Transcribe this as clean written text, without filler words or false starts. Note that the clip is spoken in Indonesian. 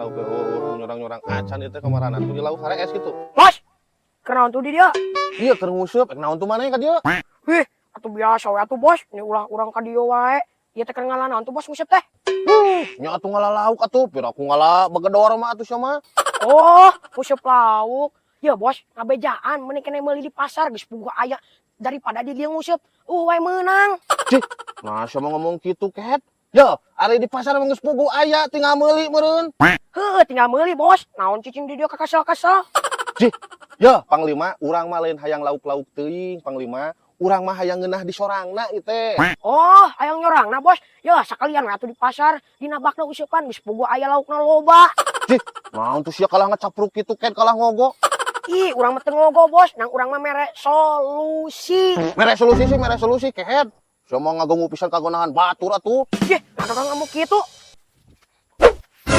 lauk nyurang-nyurang acan itu kamaranan tuh di lauk sare es gitu. Bos, kenaon tuh di dia? Iya keur nguseup, naon tuh maneh ka dieu? Wih, atuh biasa we atuh bos, ini ulah-urang ka dieu wae. Ieu teh keur ngalanan tuh bos nguseup teh. Nya atuh ngala lauk atuh, pira aku ngala bagedor mah atuh sia mah. Oh, nguseup lauk. Ya bos, ngabejaan mending kene meuli di pasar geus boga aya daripada di dieu nguseup. Wae menang. Cih, masa mau ngomong gitu ket? Ya, ari di pasar mah geus pugu aya tinggal meuli meureun. Heuh, tinggal meuli bos. Naon cicing di dieu kakasal-kasal. Cih, ya Panglima, urang mah lain hayang lauk-lauk teuing, Panglima. Urang mah hayang ngeunah di sorangna ieu teh. Oh, hayang nyorangna bos. Ya sakalian we atuh di pasar, dina bakna useupan geus boga aya laukna loba. Cih, naon tuh sia kalah ngacapruk kitu ket kalah ngogo. Ih, urang mah teu ngogo bos, nang urang mah mere solusi. Mere solusi ket. Semua ngaganggu pisan kagonahan batur atuh. Yeh, kadang kamu gitu.